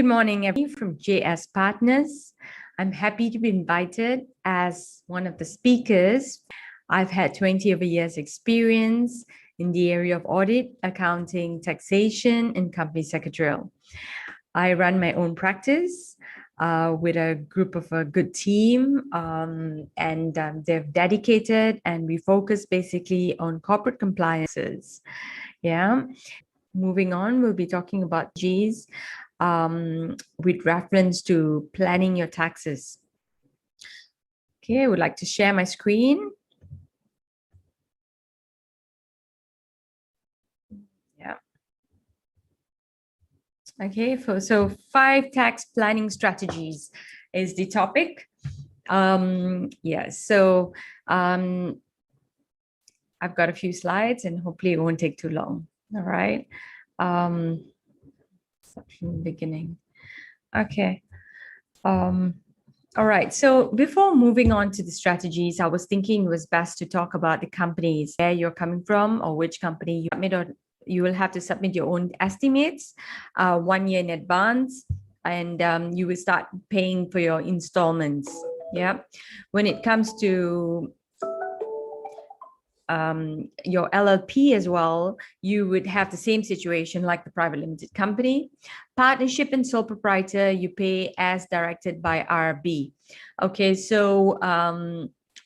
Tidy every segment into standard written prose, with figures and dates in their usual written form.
Good morning, everyone from JS Partners. I'm happy to be invited as one of the speakers. I've had 20 over years experience in the area of audit, accounting, taxation, and company secretarial. I run my own practice with a group of a good team, and they're dedicated, and we focus basically on corporate compliances. Yeah. Moving on, we'll be talking about G's with reference to planning your taxes. Okay, I would like to share my screen. Yeah. Okay, so 5 tax planning strategies is the topic. So I've got a few slides and hopefully it won't take too long. All right. From the beginning. Okay. All right. So before moving on to the strategies, I was thinking it was best to talk about the companies, where you're coming from or which company you submit, or you will have to submit your own estimates 1 year in advance, and you will start paying for your installments. Yeah. When it comes to your LLP as well, you would have the same situation like the private limited company. Partnership and sole proprietor, you pay as directed by IRB. Okay, so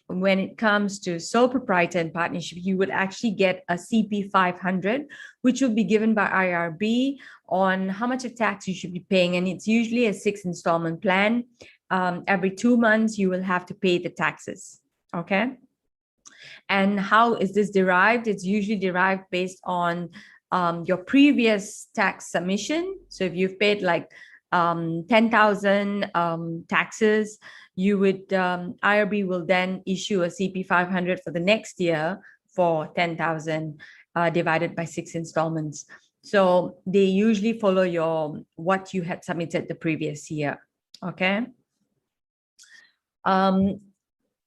when it comes to sole proprietor and partnership, you would actually get a CP 500, which will be given by IRB on how much of tax you should be paying. And it's usually a 6 installment plan. Every 2 months, you will have to pay the taxes. Okay. And how is this derived? It's usually derived based on your previous tax submission. So if you've paid like 10,000 taxes, you would IRB will then issue a CP 500 for the next year for 10,000 divided by 6 installments. So they usually follow what you had submitted the previous year. Okay.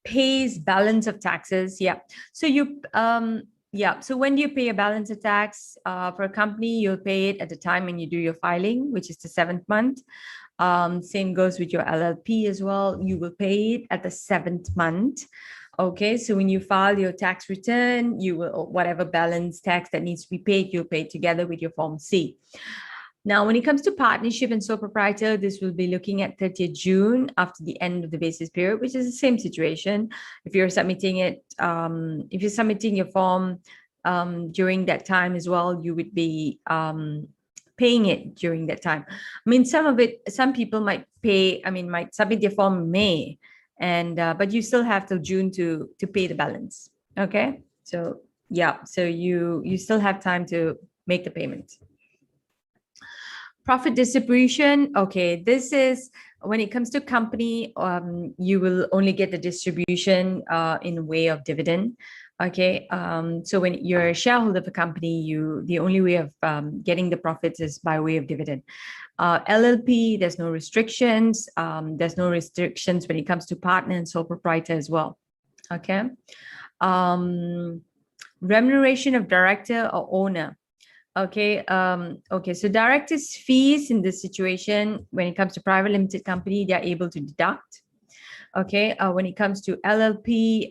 Pays balance of taxes. Yeah. So so when you pay a balance of tax for a company, you'll pay it at the time when you do your filing, which is the 7th month. Same goes with your LLP as well. You will pay it at the 7th month. Okay, so when you file your tax return, you will, whatever balance tax that needs to be paid, you'll pay together with your Form C. Now, when it comes to partnership and sole proprietor, this will be looking at 30th June after the end of the basis period, which is the same situation. If you're submitting it, if you're submitting your form during that time as well, you would be paying it during that time. I mean, some people might might submit their form in May, and but you still have till June to pay the balance. Okay, so yeah, so you still have time to make the payment. Profit distribution. Okay, this is when it comes to company, you will only get the distribution in way of dividend. Okay, so when you're a shareholder of a company, the only way of getting the profits is by way of dividend. LLP, there's no restrictions. There's no restrictions when it comes to partner and sole proprietor as well. Okay, remuneration of director or owner. Okay. So directors' fees in this situation, when it comes to private limited company, they are able to deduct. Okay. When it comes to LLP,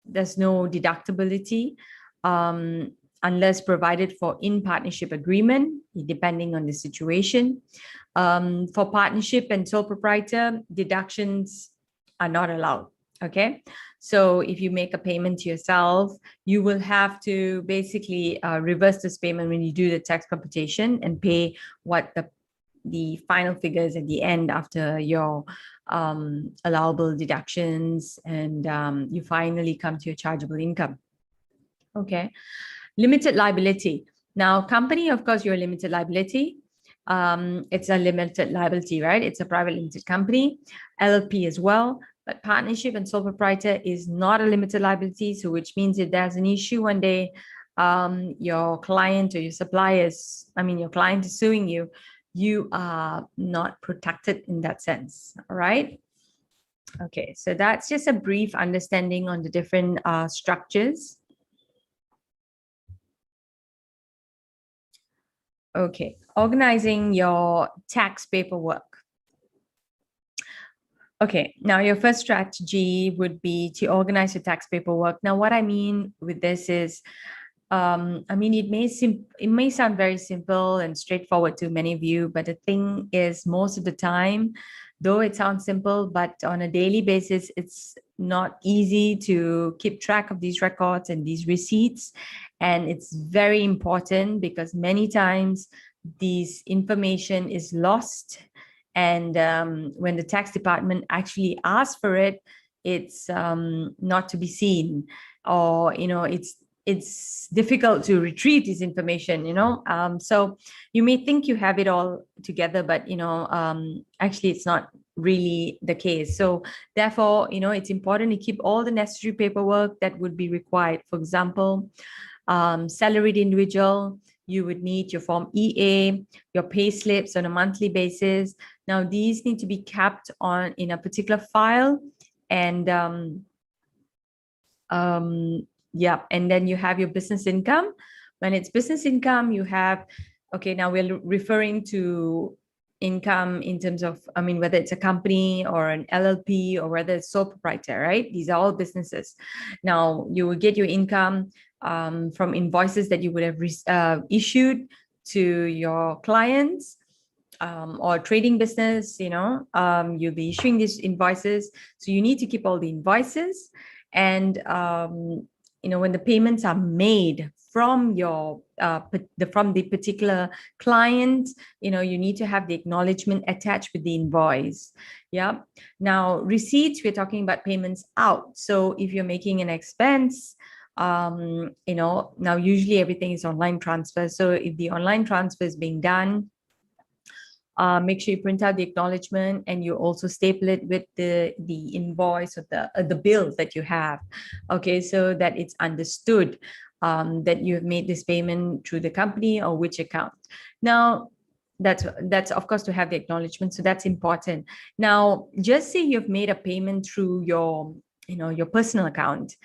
there's no deductibility unless provided for in partnership agreement, depending on the situation. For partnership and sole proprietor, deductions are not allowed. Okay. So if you make a payment to yourself, you will have to basically reverse this payment when you do the tax computation and pay what the final figures at the end after your allowable deductions, and you finally come to your chargeable income. Okay. Limited liability. Now, company, of course, you're a limited liability. It's a limited liability, right? It's a private limited company. LLP as well. But partnership and sole proprietor is not a limited liability. So which means if there's an issue one day, your client or your suppliers, your client is suing you, you are not protected in that sense. All right. Okay. So that's just a brief understanding on the different structures. Okay, organizing your tax paperwork. Okay, now your first strategy would be to organize your tax paperwork. Now, what I mean with this is, I mean, it may sound very simple and straightforward to many of you, but the thing is, most of the time, though it sounds simple, but on a daily basis, it's not easy to keep track of these records and these receipts. And it's very important because many times this information is lost. And when the tax department actually asks for it, it's not to be seen, or it's difficult to retrieve this information. So you may think you have it all together, but actually it's not really the case. So therefore, it's important to keep all the necessary paperwork that would be required. For example, salaried individual, you would need your Form EA, your pay slips on a monthly basis. Now, these need to be kept in a particular file. And yeah, and then you have your business income. When it's business income, you have, okay, now we're referring to income in terms of, I mean, whether it's a company or an LLP or whether it's sole proprietor, right? These are all businesses. Now, you will get your income from invoices that you would have issued to your clients. Or trading business, you'll be issuing these invoices. So you need to keep all the invoices. And, when the payments are made from from the particular client, you need to have the acknowledgement attached with the invoice. Yeah. Now, receipts, we're talking about payments out. So if you're making an expense, now usually everything is online transfer. So if the online transfer is being done, make sure you print out the acknowledgement and you also staple it with the invoice or the bill that you have. Okay, so that it's understood that you have made this payment through the company or which account. Now, that's of course to have the acknowledgement. So that's important. Now, just say you've made a payment through your personal account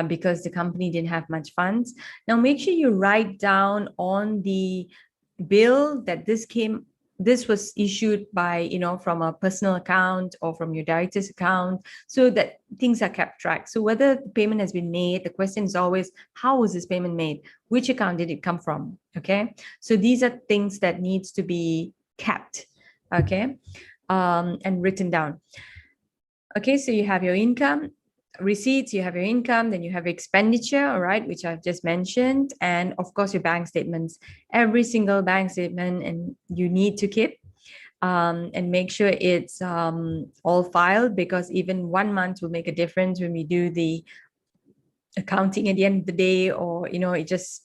because the company didn't have much funds. Now, make sure you write down on the bill that this was issued by, from a personal account or from your director's account, so that things are kept track. So whether the payment has been made, the question is always, how was this payment made? Which account did it come from? Okay. So these are things that needs to be kept, okay, and written down. Okay, so you have your income, receipts, you have your income, then you have expenditure, all right, which I've just mentioned, and of course your bank statements, every single bank statement, and you need to keep and make sure it's all filed, because even 1 month will make a difference when we do the accounting at the end of the day, or it just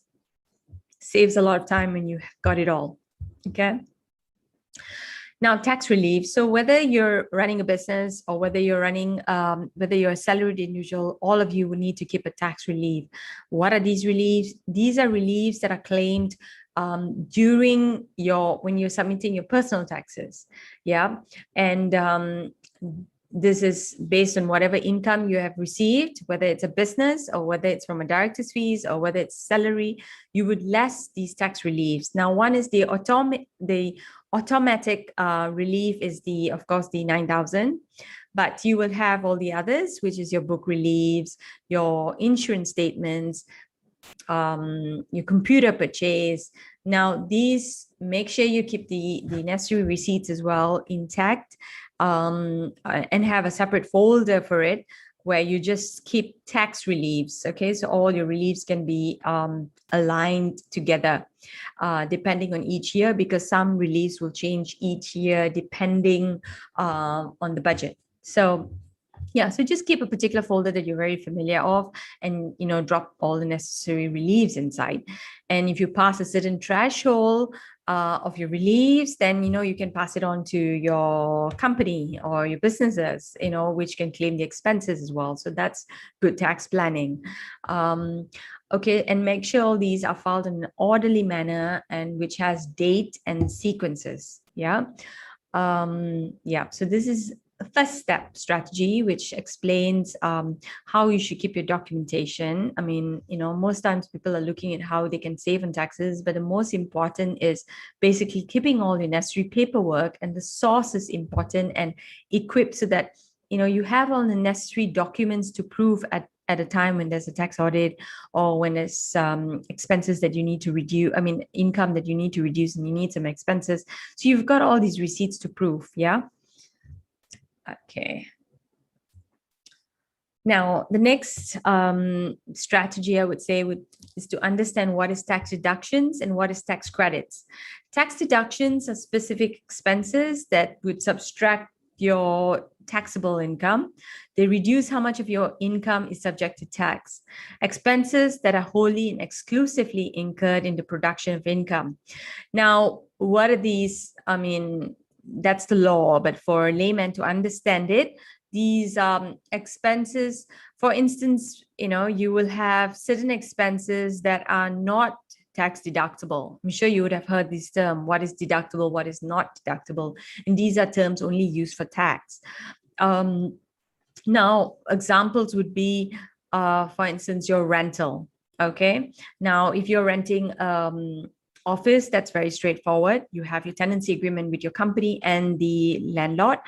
saves a lot of time when you got it all. Okay. Now, tax relief. So whether you're running a business or whether you're a salaried individual, all of you will need to keep a tax relief. What are these reliefs? These are reliefs that are claimed during when you're submitting your personal taxes. Yeah. And this is based on whatever income you have received, whether it's a business or whether it's from a director's fees or whether it's salary, you would less these tax reliefs. Now, one is the automatic relief is of course the 9,000, but you will have all the others, which is your book reliefs, your insurance statements, your computer purchase. Now, these, make sure you keep the necessary receipts as well intact, and have a separate folder for it where you just keep tax reliefs. Okay, so all your reliefs can be aligned together depending on each year, because some reliefs will change each year depending on the budget. So yeah, so just keep a particular folder that you're very familiar of, and drop all the necessary reliefs inside. And if you pass a certain threshold of your reliefs, then you can pass it on to your company or your businesses, which can claim the expenses as well. So that's good tax planning. Okay, and make sure all these are filed in an orderly manner and which has date and sequences. Yeah. Yeah, so this is first step strategy, which explains how you should keep your documentation. I mean, most times people are looking at how they can save on taxes, but the most important is basically keeping all your necessary paperwork, and the source is important and equipped so that you have all the necessary documents to prove at a time when there's a tax audit, or when there's expenses that you need to reduce, I mean, income that you need to reduce and you need some expenses. So you've got all these receipts to prove. Yeah. Okay. Now, the next strategy I would say is to understand what is tax deductions and what is tax credits. Tax deductions are specific expenses that would subtract your taxable income. They reduce how much of your income is subject to tax. Expenses that are wholly and exclusively incurred in the production of income. Now, what are these? I mean, that's the law, but for a layman to understand it, these expenses, for instance, you will have certain expenses that are not tax deductible. I'm sure you would have heard this term, what is deductible, what is not deductible. And these are terms only used for tax. Now, examples would be, for instance, your rental. Okay. Now, if you're renting office, that's very straightforward. You have your tenancy agreement with your company and the landlord.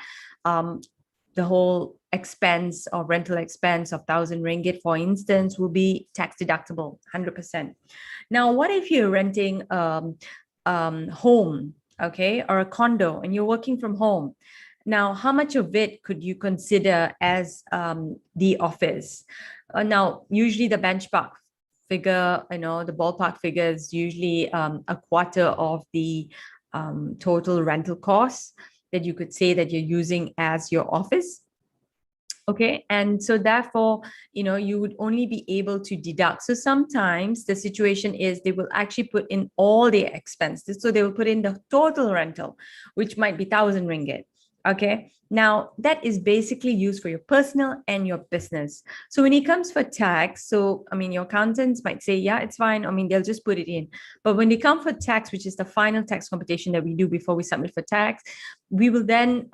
The whole expense or rental expense of 1,000 ringgit, for instance, will be tax deductible, 100%. Now, what if you're renting home, okay, or a condo, and you're working from home? Now, how much of it could you consider as the office? Now, usually the benchmark figure, the ballpark figure is usually a quarter of the total rental costs that you could say that you're using as your office. Okay. And so therefore, you would only be able to deduct. So sometimes the situation is they will actually put in all the expenses. So they will put in the total rental, which might be 1,000 ringgit. Okay. Now that is basically used for your personal and your business. So when it comes for tax, so, I mean, your accountants might say, yeah, it's fine. I mean, they'll just put it in. But when they come for tax, which is the final tax computation that we do before we submit for tax, we will then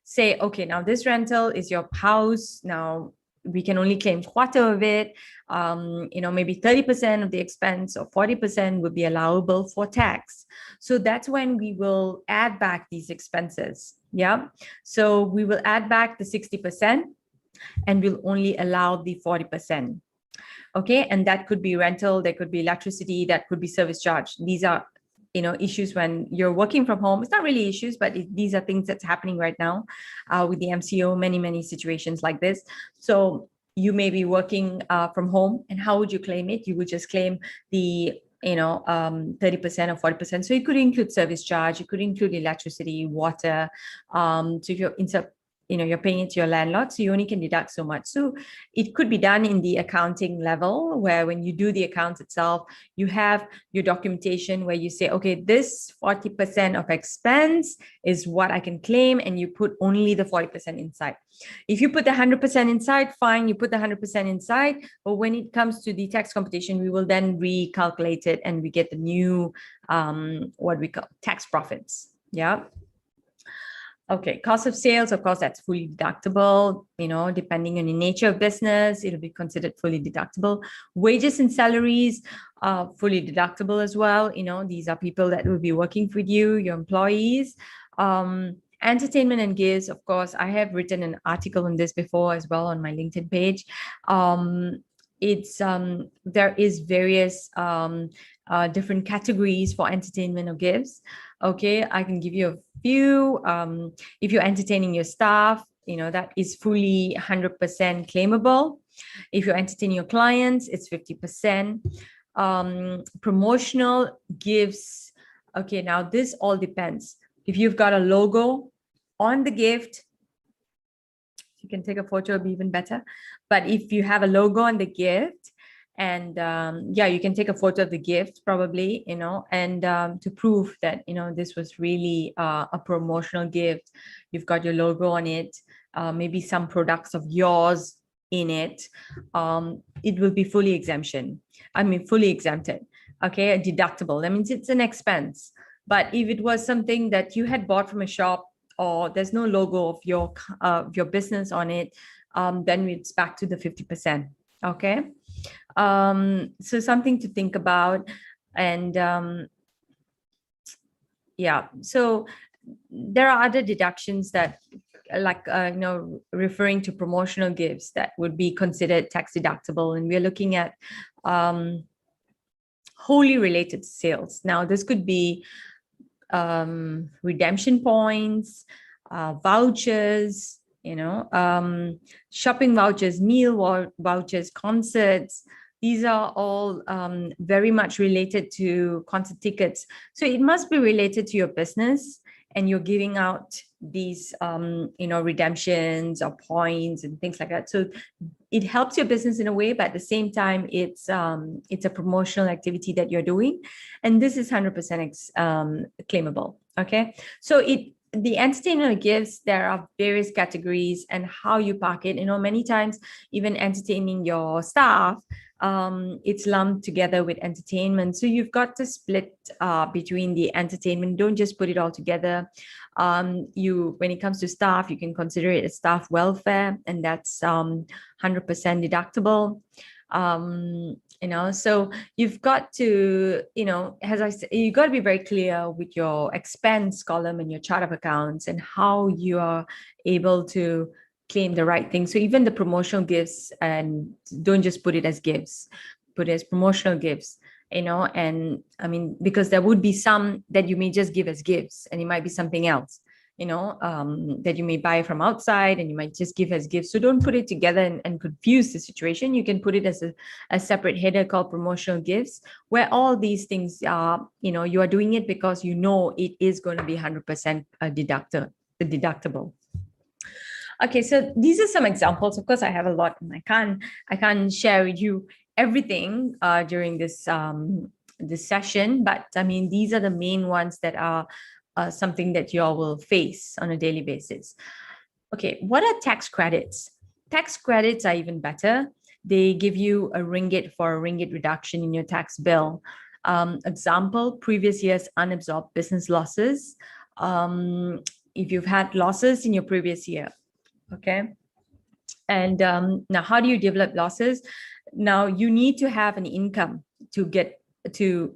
say, okay, now this rental is your house. Now we can only claim quarter of it. Maybe 30% of the expense or 40% would be allowable for tax. So that's when we will add back these expenses. Yeah. So we will add back the 60% and we'll only allow the 40%. Okay. And that could be rental, there could be electricity, that could be service charge. These are issues when you're working from home. It's not really issues, but these are things that's happening right now with the MCO, many situations like this. So you may be working from home, and how would you claim it? You would just claim the 30% or 40%. So it could include service charge, it could include electricity, water. So if you're you're paying it to your landlord, so you only can deduct so much. So it could be done in the accounting level, where when you do the accounts itself, you have your documentation where you say, okay, this 40% of expense is what I can claim, and you put only the 40% inside. If you put the 100% inside, fine, you put the 100% inside. But when it comes to the tax computation, we will then recalculate it and we get the new, what we call tax profits. Yeah. Okay, cost of sales, of course, that's fully deductible. Depending on the nature of business, it'll be considered fully deductible. Wages and salaries are fully deductible as well. These are people that will be working with you, your employees. Entertainment and gifts, of course, I have written an article on this before as well on my LinkedIn page. There is various different categories for entertainment or gifts. Okay, I can give you a few. If you're entertaining your staff, that is fully 100% claimable. If you're entertaining your clients, it's 50%. Promotional gifts. Okay, now this all depends. If you've got a logo on the gift, you can take a photo, it'll be even better. But if you have a logo on the gift, and you can take a photo of the gift probably, and to prove that, this was really a promotional gift. You've got your logo on it, maybe some products of yours in it. It will be fully exempted. Okay, deductible. That means it's an expense. But if it was something that you had bought from a shop, or there's no logo of your business on it, then it's back to the 50%. Okay. So something to think about. And yeah, so there are other deductions that, like referring to promotional gifts, that would be considered tax deductible, and we're looking at wholly related to sales. Now, this could be redemption points, vouchers, shopping vouchers, meal vouchers, concerts. These are all very much related to concert tickets. So it must be related to your business, and you're giving out these, redemptions or points and things like that. So it helps your business in a way, but at the same time, it's a promotional activity that you're doing, and this is 100% claimable. Okay, so the entertainment gifts, there are various categories and how you park it. Many times, even entertaining your staff, it's lumped together with entertainment. So you've got to split between the entertainment. Don't just put it all together. When it comes to staff, you can consider it as staff welfare, and that's 100% deductible. So you've got to, as I said, you've got to be very clear with your expense column and your chart of accounts and how you are able to claim the right thing. So even the promotional gifts, and don't just put it as gifts, put it as promotional gifts, and I mean, because there would be some that you may just give as gifts, and it might be something else, that you may buy from outside and you might just give as gifts. So don't put it together and confuse the situation. You can put it as a separate header called promotional gifts, where all these things are, you are doing it because it is going to be 100% deductible. Okay, so these are some examples. Of course, I have a lot, and I can't share with you everything during this session, but I mean, these are the main ones that are something that you all will face on a daily basis. Okay, what are tax credits? Tax credits are even better. They give you a ringgit for a ringgit reduction in your tax bill. Example, previous year's unabsorbed business losses. If you've had losses in your previous year, okay? And now, how do you develop losses? Now, you need to have an income to get to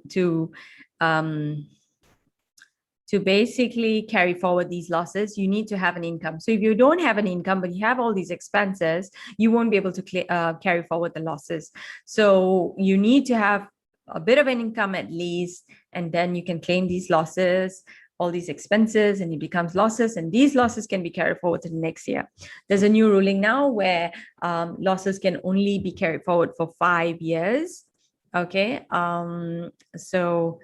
basically carry forward these losses. You need to have an income. So if you don't have an income, but you have all these expenses, you won't be able to carry forward the losses. So you need to have a bit of an income at least, and then you can claim these losses, all these expenses, and it becomes losses, and these losses can be carried forward to the next year. There's a new ruling now where losses can only be carried forward for 5 years. Okay, so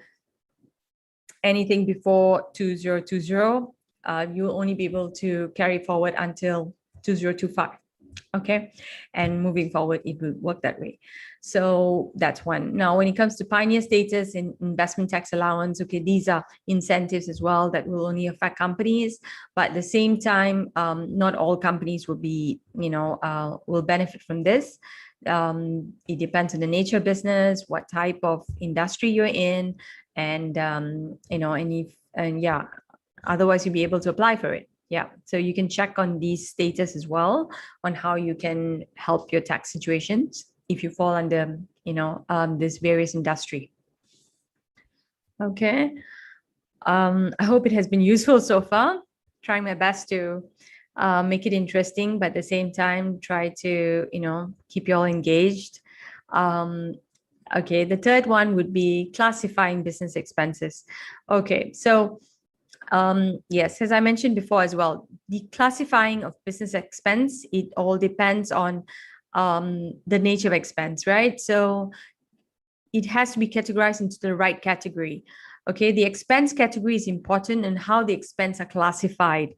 anything before 2020, you'll only be able to carry forward until 2025. Okay, and moving forward, it will work that way. So that's one. Now, when it comes to pioneer status and investment tax allowance, okay, these are incentives as well that will only affect companies, but at the same time, not all companies will be, will benefit from this. It depends on the nature of business, what type of industry you're in, and otherwise you'll be able to apply for it. Yeah, so you can check on these status as well on how you can help your tax situations if you fall under, this various industry. Okay, I hope it has been useful so far. Trying my best to make it interesting, but at the same time, try to, keep you all engaged. Okay, the third one would be classifying business expenses. Okay, so yes, as I mentioned before as well, the classifying of business expense, it all depends on the nature of expense, right? So it has to be categorized into the right category. Okay, the expense category is important and how the expense are classified.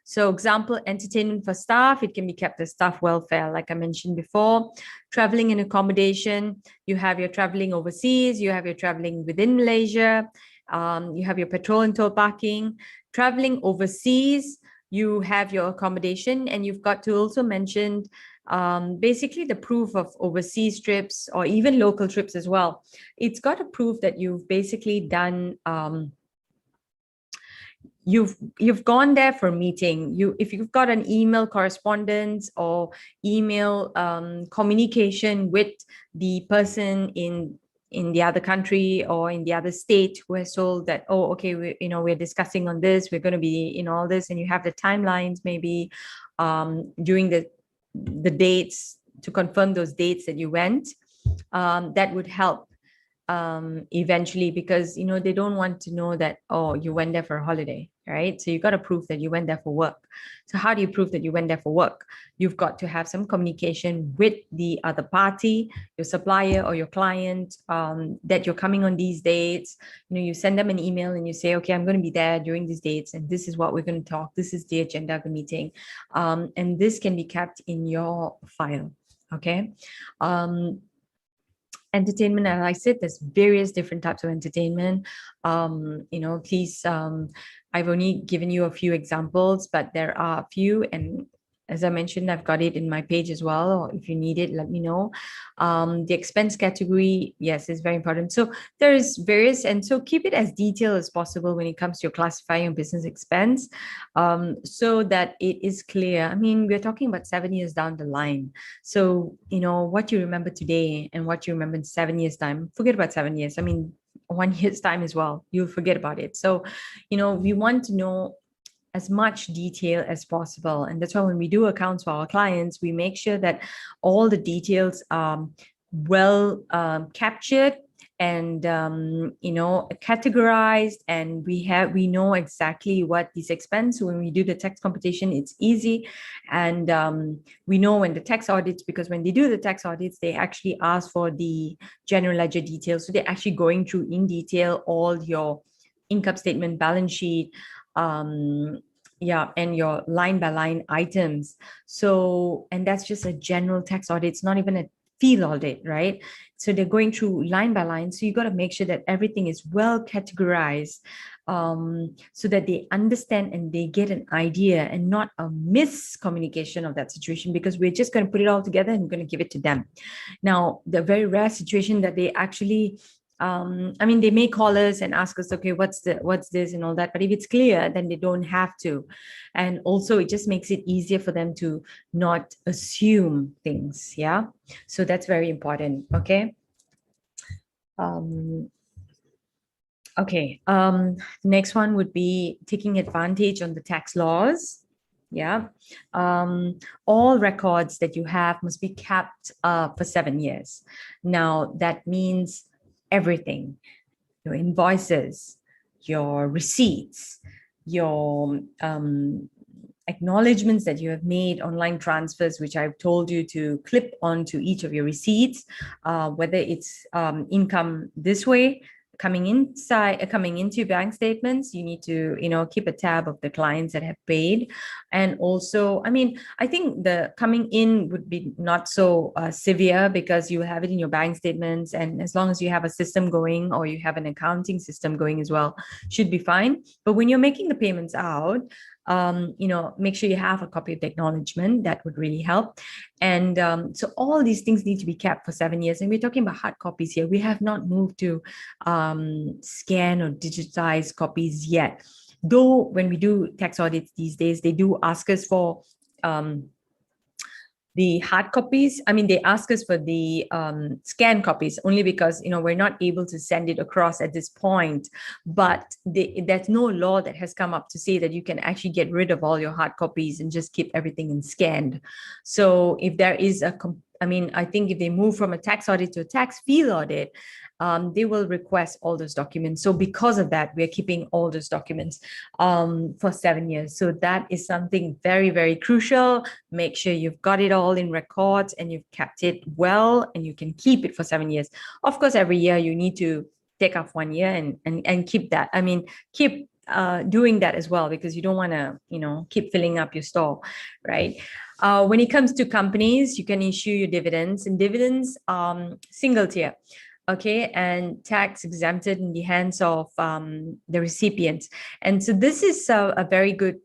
So example, entertainment for staff, it can be kept as staff welfare, like I mentioned before. Traveling and accommodation, you have your traveling overseas, you have your traveling within Malaysia, you have your petrol and toll parking. Traveling overseas, you have your accommodation, and you've got to also mention basically the proof of overseas trips or even local trips as well. It's got to prove that you've basically done you've gone there for a meeting. If you've got an email correspondence or email communication with the person in the other country or in the other state who has told that, oh, okay, we're discussing on this, we're going to be in all this, and you have the timelines maybe during the dates to confirm those dates that you went, that would help eventually, because they don't want to know that, oh, you went there for a holiday, right? So you got to prove that you went there for work. So how do you prove that you went there for work? You've got to have some communication with the other party, your supplier or your client, that you're coming on these dates. You send them an email and you say, okay, I'm going to be there during these dates, and this is what we're going to talk, this is the agenda of the meeting, and this can be kept in your file. Okay. Entertainment, as I said, there's various different types of entertainment. Please, I've only given you a few examples, but there are a few, and as I mentioned, I've got it in my page as well, or if you need it, let me know. The expense category, yes, is very important. So there is various, and so keep it as detailed as possible when it comes to your classifying your business expense, so that it is clear. I mean, we're talking about 7 years down the line. So, what you remember today and what you remember in 7 years' time, forget about 7 years. I mean, 1 year's time as well, you'll forget about it. So, we want to know as much detail as possible. And that's why when we do accounts for our clients, we make sure that all the details are well captured and categorized, and we know exactly what these expense. When we do the tax computation, it's easy, and we know when the tax audits, because when they do the tax audits, they actually ask for the general ledger details. So they're actually going through in detail all your income statement, balance sheet, and your line by line items. So, and that's just a general tax audit. It's not even a field audit, right? So they're going through line by line. So you got to make sure that everything is well categorized, so that they understand and they get an idea and not a miscommunication of that situation, because we're just going to put it all together and we're going to give it to them. Now, the very rare situation that they actually they may call us and ask us, okay, what's this and all that, but if it's clear, then they don't have to. And also it just makes it easier for them to not assume things. Yeah, so that's very important. Okay. Next one would be taking advantage on the tax laws. Yeah. All records that you have must be kept for 7 years. Now that means everything: your invoices, your receipts, your acknowledgements that you have made, online transfers, which I've told you to clip onto each of your receipts, whether it's income this way, coming into bank statements. You need to keep a tab of the clients that have paid. And also, I think the coming in would be not so severe, because you have it in your bank statements, and as long as you have a system going, or you have an accounting system going as well, should be fine. But when you're making the payments out, make sure you have a copy of the acknowledgement. That would really help. And so all these things need to be kept for 7 years. And we're talking about hard copies here. We have not moved to scan or digitize copies yet. Though when we do tax audits these days, they do ask us for the hard copies. They ask us for the scan copies only because, we're not able to send it across at this point. But there's no law that has come up to say that you can actually get rid of all your hard copies and just keep everything in scanned. So if there is I think if they move from a tax audit to a tax field audit, they will request all those documents. So because of that, we're keeping all those documents for 7 years. So that is something very, very crucial. Make sure you've got it all in records and you've kept it well, and you can keep it for 7 years. Of course, every year you need to take off 1 year and keep that. Keep doing that as well, because you don't want to, keep filling up your store, right? When it comes to companies, you can issue your dividends, and dividends single tier. Okay, and tax exempted in the hands of the recipients. And so this is a very good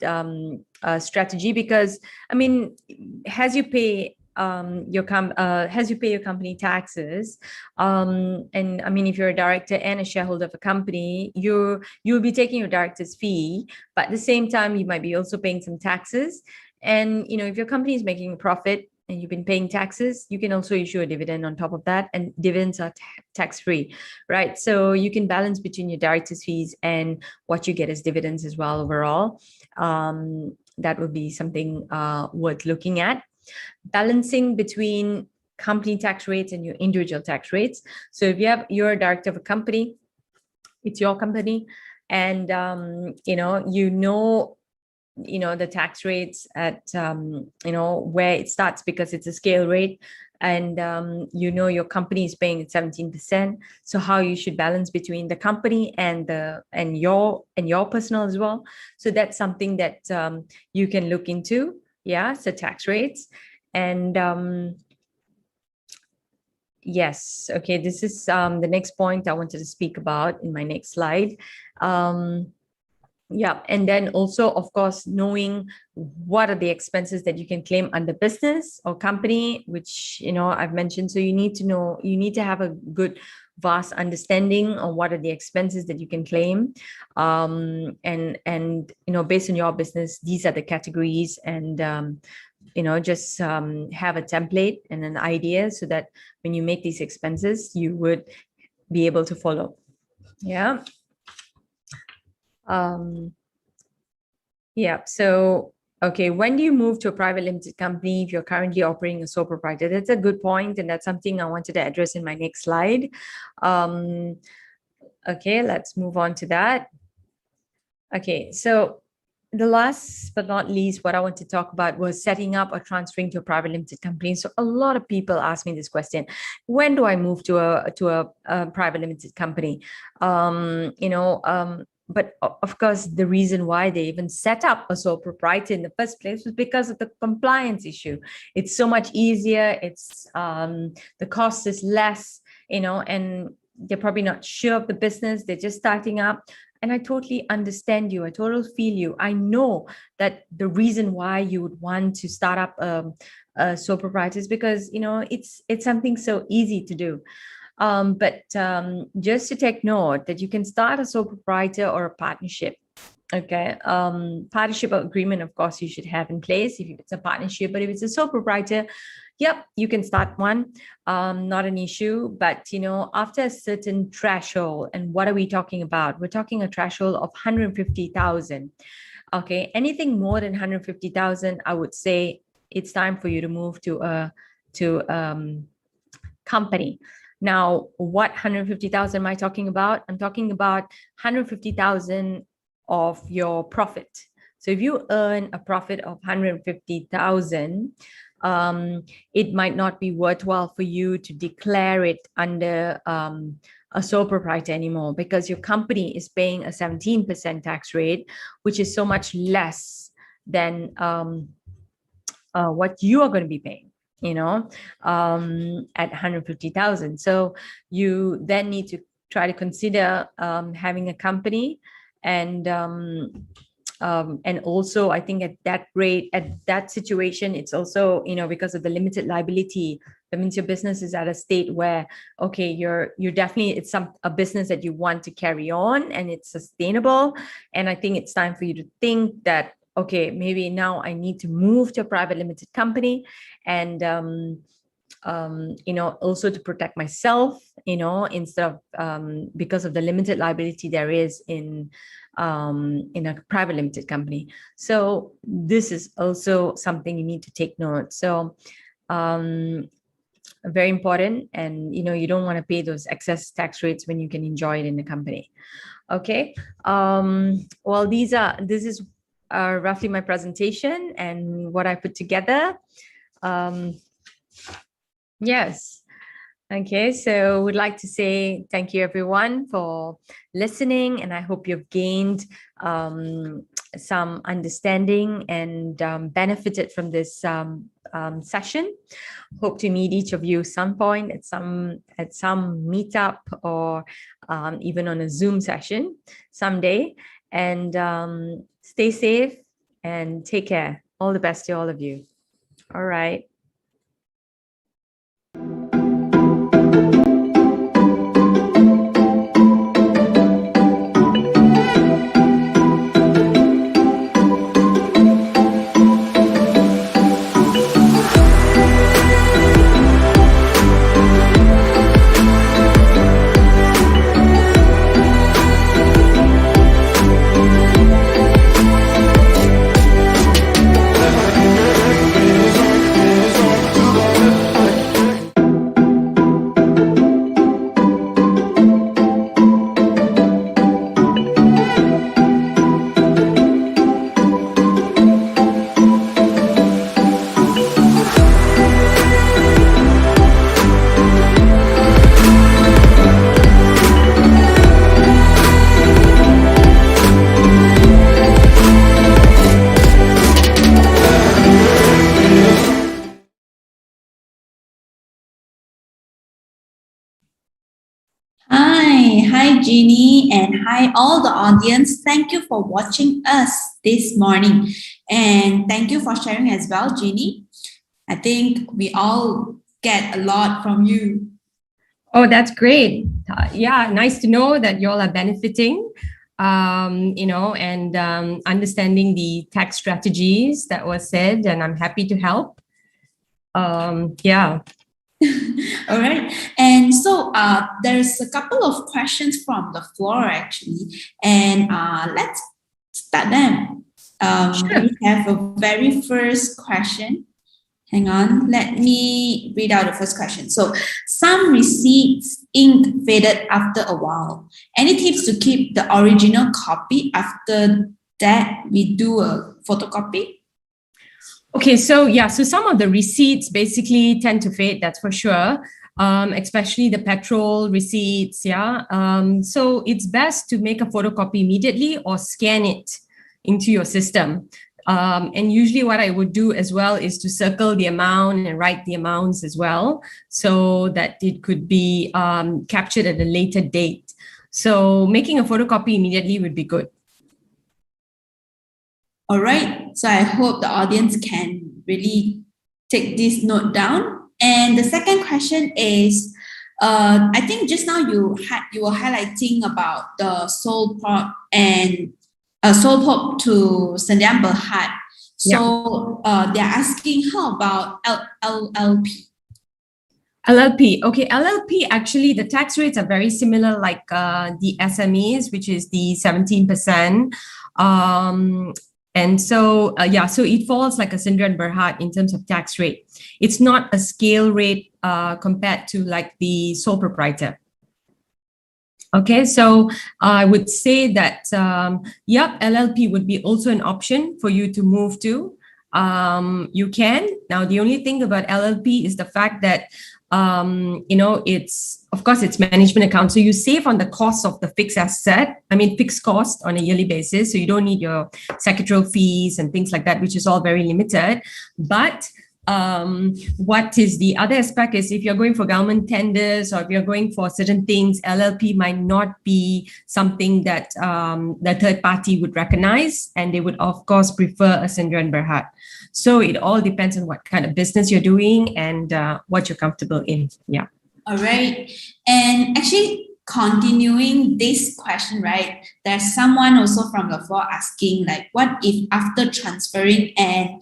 strategy, because as you pay as you pay your company taxes, and I mean, if you're a director and a shareholder of a company, you'll be taking your director's fee, but at the same time, you might be also paying some taxes. And if your company is making a profit and you've been paying taxes, you can also issue a dividend on top of that, and dividends are tax-free, right? So you can balance between your director's fees and what you get as dividends as well overall. That would be something worth looking at. Balancing between company tax rates and your individual tax rates. So if you're a director of a company, it's your company, and the tax rates at where it starts, because it's a scale rate, and your company is paying at 17%. So how you should balance between the company and your personal as well. So that's something that you can look into. Yeah, so tax rates. And yes, okay, this is the next point I wanted to speak about in my next slide. Yeah, and then also, of course, knowing what are the expenses that you can claim under business or company, which I've mentioned. So you need to have a good, vast understanding of what are the expenses that you can claim, and based on your business, these are the categories, and just have a template and an idea, so that when you make these expenses, you would be able to follow. Yeah. Yeah. So, okay, when do you move to a private limited company if you're currently operating a sole proprietor? That's a good point, and that's something I wanted to address in my next slide. Okay, let's move on to that. Okay, so the last but not least, what I want to talk about was setting up or transferring to a private limited company. So a lot of people ask me this question: when do I move to a private limited company? But of course, the reason why they even set up a sole proprietor in the first place was because of the compliance issue. It's so much easier. It's the cost is less, and they're probably not sure of the business. They're just starting up. And I totally understand you. I totally feel you. I know that the reason why you would want to start up a sole proprietor is because it's something so easy to do. But just to take note that you can start a sole proprietor or a partnership. Okay. Partnership agreement, of course, you should have in place if it's a partnership. But if it's a sole proprietor, yep, you can start one. Not an issue. But after a certain threshold, and what are we talking about? We're talking a threshold of 150,000. Okay. Anything more than 150,000, I would say it's time for you to move to a company. Now, what 150,000 am I talking about? I'm talking about 150,000 of your profit. So if you earn a profit of 150,000, it might not be worthwhile for you to declare it under a sole proprietor anymore, because your company is paying a 17% tax rate, which is so much less than what you are going to be paying. At 150,000. So you then need to try to consider having a company, and also I think at that rate, at that situation, it's also because of the limited liability. That means your business is at a state where, okay, you're definitely, it's a business that you want to carry on and it's sustainable. And I think it's time for you to think that, okay, maybe now I need to move to a private limited company, and also to protect myself, instead of because of the limited liability there is in a private limited company. So this is also something you need to take note. So very important, and you don't want to pay those excess tax rates when you can enjoy it in the company. Okay. Well, this is roughly my presentation and what I put together. Yes. Okay, so would like to say thank you everyone for listening, and I hope you've gained some understanding and benefited from this session. Hope to meet each of you some point at some meetup, or even on a Zoom session someday. And stay safe and take care. All the best to all of you. All right. Hi, Jini, and hi, all the audience. Thank you for watching us this morning. And thank you for sharing as well, Jini. I think we all get a lot from you. Oh, that's great. Yeah, nice to know that you all are benefiting, and understanding the tax strategies that was said, and I'm happy to help. Yeah. All right. And so there's a couple of questions from the floor actually, and let's start them. Sure. We have a very first question. Hang on, let me read out the first question. So, some receipts ink faded after a while. Any tips to keep the original copy after that we do a photocopy? Okay, so yeah, so some of the receipts basically tend to fade, that's for sure. Especially the petrol receipts, yeah. So it's best to make a photocopy immediately or scan it into your system. And usually what I would do as well is to circle the amount and write the amounts as well, so that it could be captured at a later date. So making a photocopy immediately would be good. All right. So I hope the audience can really take this note down. And the second question is, I think just now you were highlighting about the soul prop and soul pop to Sandian Berhad. So they're asking, how about LLP? LLP. Okay, LLP, actually, the tax rates are very similar like the SMEs, which is the 17%. And so, so it falls like a Sindra and Berhad in terms of tax rate. It's not a scale rate compared to like the sole proprietor. Okay, so I would say that, LLP would be also an option for you to move to. You can. Now, the only thing about LLP is the fact that, it's, of course, it's management account. So you save on the cost of the fixed cost on a yearly basis. So you don't need your secretarial fees and things like that, which is all very limited. But what is the other aspect is if you're going for government tenders or if you're going for certain things, LLP might not be something that the third party would recognize, and they would of course prefer a Sindra and Berhad. So it all depends on what kind of business you're doing and what you're comfortable in. Yeah. All right. And actually, continuing this question, right? There's someone also from the floor asking, like, what if after transferring and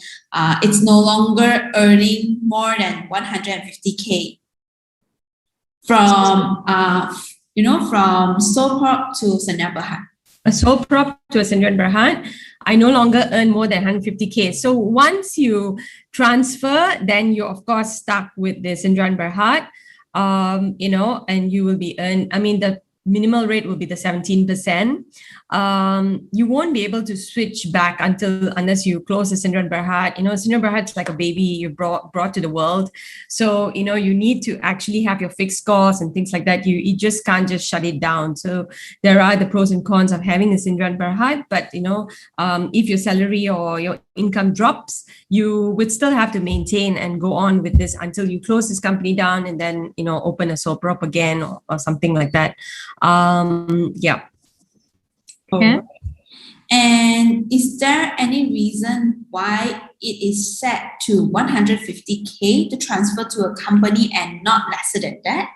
it's no longer earning more than 150K from from sole prop to Sandhya Berhad? A sole prop to a Sindra and Berhad, I no longer earn more than 150K. So once you transfer, then you're of course stuck with the Sindra and Berhad. And you will be the minimal rate will be the 17%. You won't be able to switch back unless you close the Sindra and Berhad. Sindra and Berhad is like a baby you brought to the world. So, you need to actually have your fixed costs and things like that. You just can't just shut it down. So there are the pros and cons of having a Sindra and Berhad, but, if your salary or your income drops, you would still have to maintain and go on with this until you close this company down and then, open a sole prop again or something like that. Yeah. Okay. And is there any reason why it is set to 150K to transfer to a company and not lesser than that?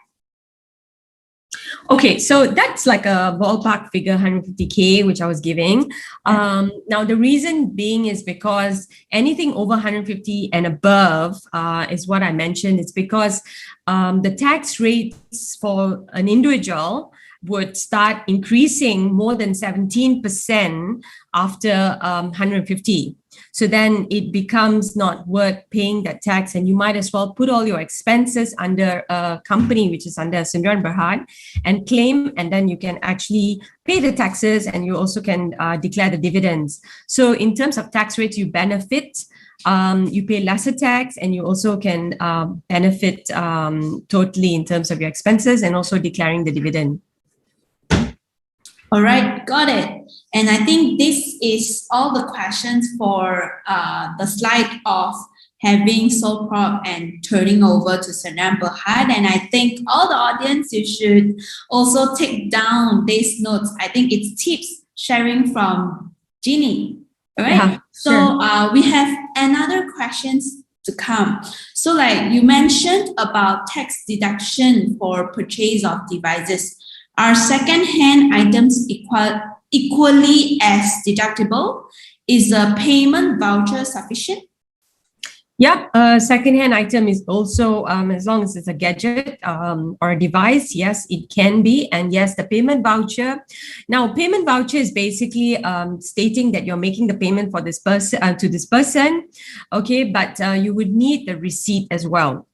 Okay, so that's like a ballpark figure, 150K, which I was giving. Now, the reason being is because anything over 150 and above is what I mentioned. It's because the tax rates for an individual would start increasing more than 17% after 150. So then it becomes not worth paying that tax, and you might as well put all your expenses under a company which is under Sindra and Berhad and claim, and then you can actually pay the taxes, and you also can declare the dividends. So in terms of tax rates, you benefit. You pay lesser tax, and you also can benefit totally in terms of your expenses and also declaring the dividend. All right, got it. And I think this is all the questions for the slide of having sole prop and turning over to Sdn Bhd. And I think all the audience, you should also take down these notes. I think it's tips sharing from Jini. All right. Yeah, So we have another questions to come. So like you mentioned about tax deduction for purchase of devices. Are second-hand items equally as deductible? Is a payment voucher sufficient? Yeah, a second-hand item is also, as long as it's a gadget or a device, yes, it can be. And yes, the payment voucher. Now, payment voucher is basically stating that you're making the payment for this person to this person, okay? But you would need the receipt as well,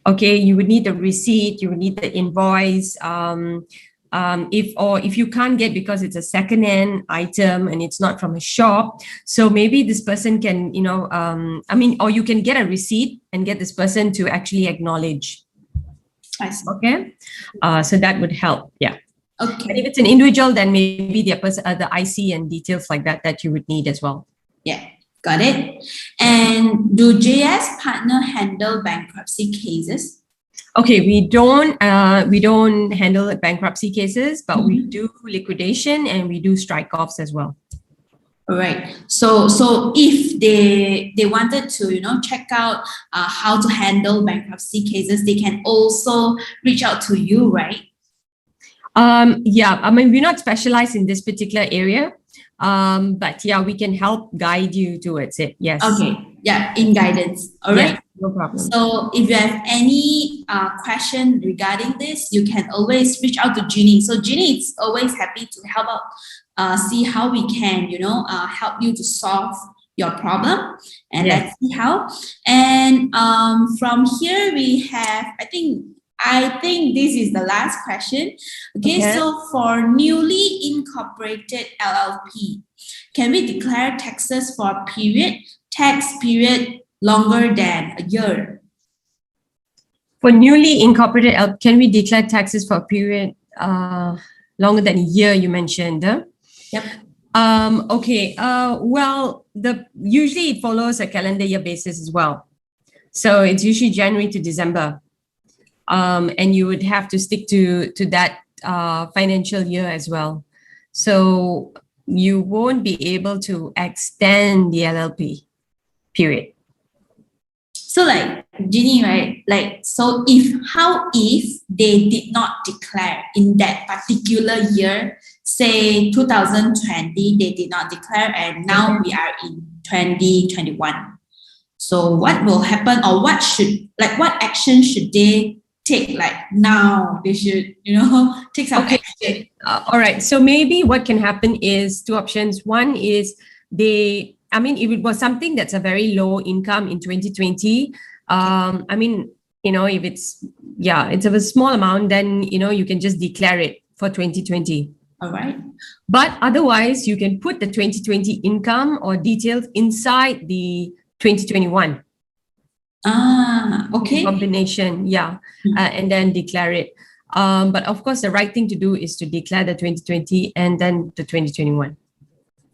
okay? You would need the receipt. You would need the invoice. If you can't get because it's a second-hand item and it's not from a shop, so maybe this person can, or you can get a receipt and get this person to actually acknowledge. I see. Okay, so that would help. Yeah. Okay. And if it's an individual, then maybe the person, the IC and details like that you would need as well. Yeah, got it. And do JS partner handle bankruptcy cases? Okay, we don't handle bankruptcy cases, but we do liquidation and we do strike-offs as well. All right. So if they wanted to check out how to handle bankruptcy cases, they can also reach out to you, right? Yeah, I mean, we're not specialized in this particular area, but yeah, we can help guide you towards it. Yes. Okay. Yeah, in guidance. All right. Yeah, no problem. So if you have any question regarding this, you can always reach out to Jini. So Jini is always happy to help out, see how we can, help you to solve your problem. And let's see how. And from here we have, I think this is the last question. Okay, so for newly incorporated LLP, can we declare taxes for a tax period longer than a year? For newly incorporated, can we declare taxes for a period longer than a year? You mentioned. Yep. Okay. Well, usually it follows a calendar year basis as well. So it's usually January to December, and you would have to stick to that financial year as well. So you won't be able to extend the LLP period. So like Jini, right? Like, so if they did not declare in that particular year, say 2020, they did not declare, and now we are in 2021. So what will happen, or what action should they take? Like now they should, take some action. All right. So maybe what can happen is two options. One is if it was something that's a very low income in 2020, if it's of a small amount, then, you can just declare it for 2020. All right. But otherwise, you can put the 2020 income or details inside the 2021. Okay. Combination, yeah. And then declare it. But of course, the right thing to do is to declare the 2020 and then the 2021.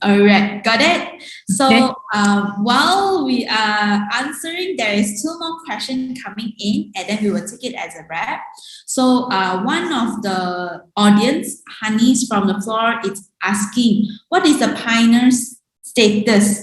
All right, got it. So while we are answering, there is two more questions coming in, and then we will take it as a wrap. So one of the audience, Hanis from the floor, is asking, what is the pioneer status?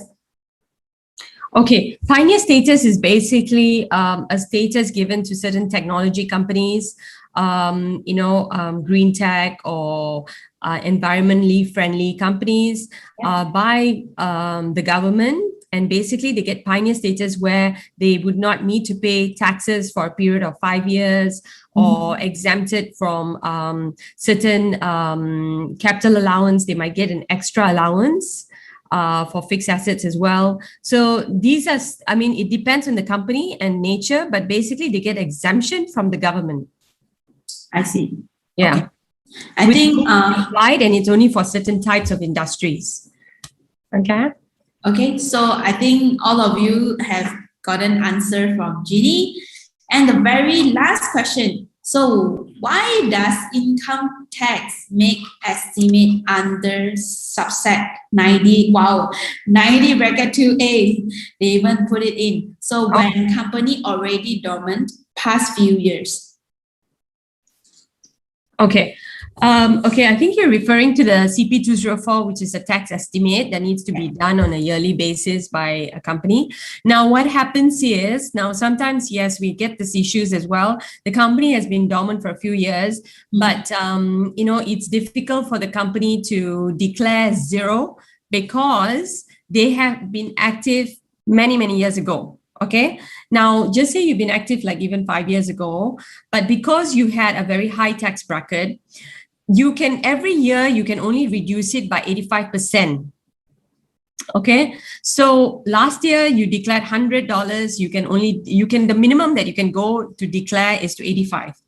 Okay, pioneer status is basically a status given to certain technology companies, green tech or environmentally friendly companies by the government. And basically they get pioneer status where they would not need to pay taxes for a period of 5 years or exempted from certain capital allowance. They might get an extra allowance for fixed assets as well. So these are, it depends on the company and nature, but basically they get exemption from the government. I see. Yeah. Okay. I think applied, and it's only for certain types of industries. Okay. Okay, so I think all of you have got an answer from Jini. And the very last question, So why does income tax make estimate under subset 90? Wow, 90 bracket 2A, they even put it in. So when company already dormant past few years. Okay. Okay, I think you're referring to the CP 204, which is a tax estimate that needs to be done on a yearly basis by a company. Now, what happens is, now sometimes, yes, we get these issues as well. The company has been dormant for a few years, but, you know, it's difficult for the company to declare zero because they have been active many, many years ago. Okay. Now, just say you've been active like even 5 years ago, but because you had a very high tax bracket, you can every year you can only reduce it by 85%. Okay, so last year you declared $100. The minimum that you can go to declare is to 85.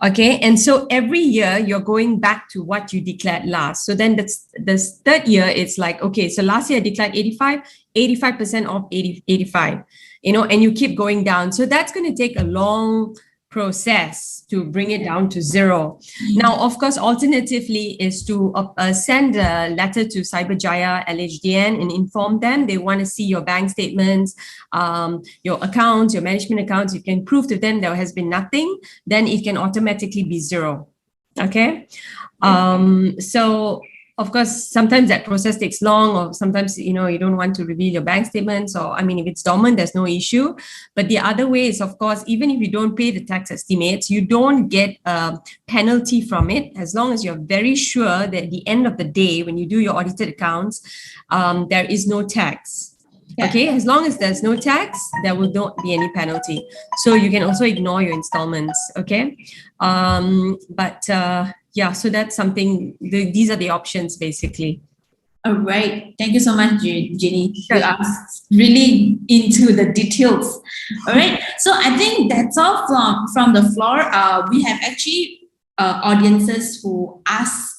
Okay, and so every year you're going back to what you declared last. So then that's the third year, it's like, okay, so last year I declared 85% of 85, you know, and you keep going down. So that's going to take a long process to bring it down to zero. Now, of course, alternatively is to send a letter to Cyberjaya LHDN and inform them they want to see your bank statements, your accounts, your management accounts. You can prove to them there has been nothing, then it can automatically be zero. Okay. So of course, sometimes that process takes long, or sometimes, you know, you don't want to reveal your bank statements, or, I mean, if it's dormant, there's no issue. But the other way is, of course, even if you don't pay the tax estimates, you don't get a penalty from it, as long as you're very sure that at the end of the day, when you do your audited accounts, there is no tax. Yeah. Okay, as long as there's no tax, there will not be any penalty. So you can also ignore your installments. Okay, yeah, so that's something. These are the options, basically. All right. Thank you so much, Jini. You are really into the details. All right. So I think that's all from the floor. We have actually audiences who ask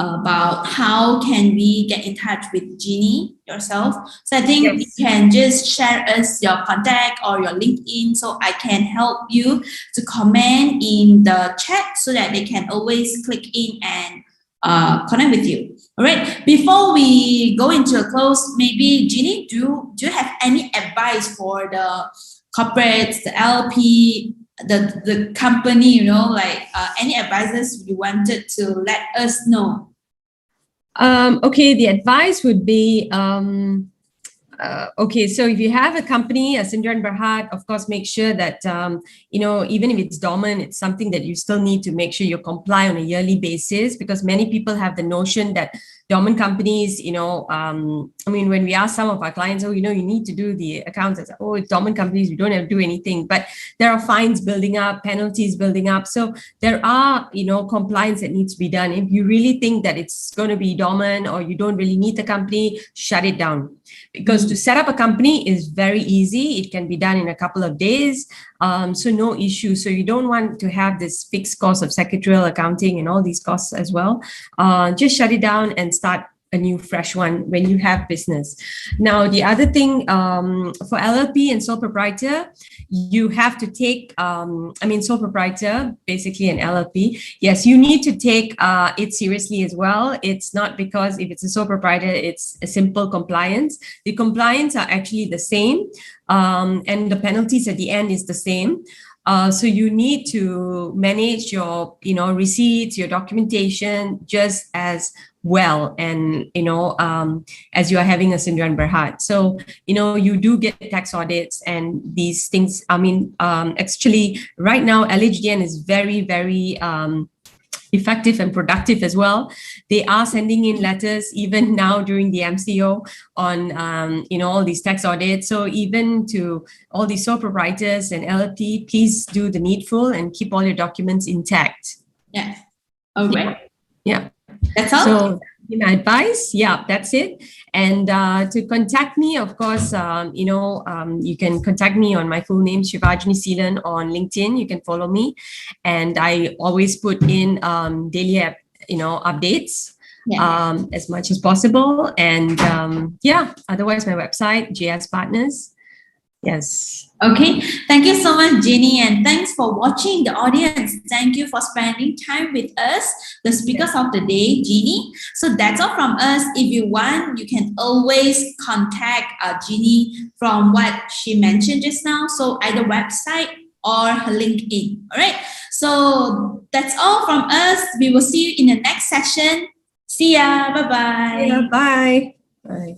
about how can we get in touch with Jini yourself. So I think you can just share us your contact or your LinkedIn so I can help you to comment in the chat so that they can always click in and connect with you. All right. Before we go into a close, maybe Jini, do you have any advice for the corporates, the LP, the company, you know, like any advices you wanted to let us know? Okay, the advice would be, okay, so if you have a company, a Sindran Berhad, of course, make sure that, you know, even if it's dormant, it's something that you still need to make sure you comply on a yearly basis, because many people have the notion that dormant companies, you know, I mean, when we ask some of our clients, oh, you know, you need to do the accounts, it's like, oh, it's dormant companies, we don't have to do anything. But there are fines building up, penalties building up. So there are, you know, compliance that needs to be done. If you really think that it's going to be dormant or you don't really need the company, shut it down. Because to set up a company is very easy. It can be done in a couple of days. So no issue. So you don't want to have this fixed cost of secretarial accounting and all these costs as well. Just shut it down and start a new fresh one when you have business. Now, the other thing for LLP and sole proprietor, you have to take, I mean, sole proprietor, basically an LLP. Yes, you need to take it seriously as well. It's not because if it's a sole proprietor, it's a simple compliance. The compliance are actually the same, and the penalties at the end is the same. So you need to manage your, you know, receipts, your documentation just as well, and you know, as you are having a Sindran Berhad. So you know, you do get tax audits and these things. I mean, actually, right now LHDN is very, very effective and productive as well. They are sending in letters even now during the MCO on, you know, all these tax audits. So even to all these sole proprietors and LLP, please do the needful and keep all your documents intact. Yeah. Okay. Yeah. That's all. So my advice, yeah, that's it. And to contact me, of course, you know, you can contact me on my full name, Shivajini Seelan, on LinkedIn. You can follow me, and I always put in daily, you know, updates as much as possible. And yeah, otherwise my website, JS Partners. Yes. Okay, thank you so much, Jini, and thanks for watching the audience. Thank you for spending time with us, the speakers of the day, Jini. So that's all from us. If you want, you can always contact Jini from what she mentioned just now. So either website or her LinkedIn. All right. So that's all from us. We will see you in the next session. See ya. Bye-bye. Yeah, bye. Bye.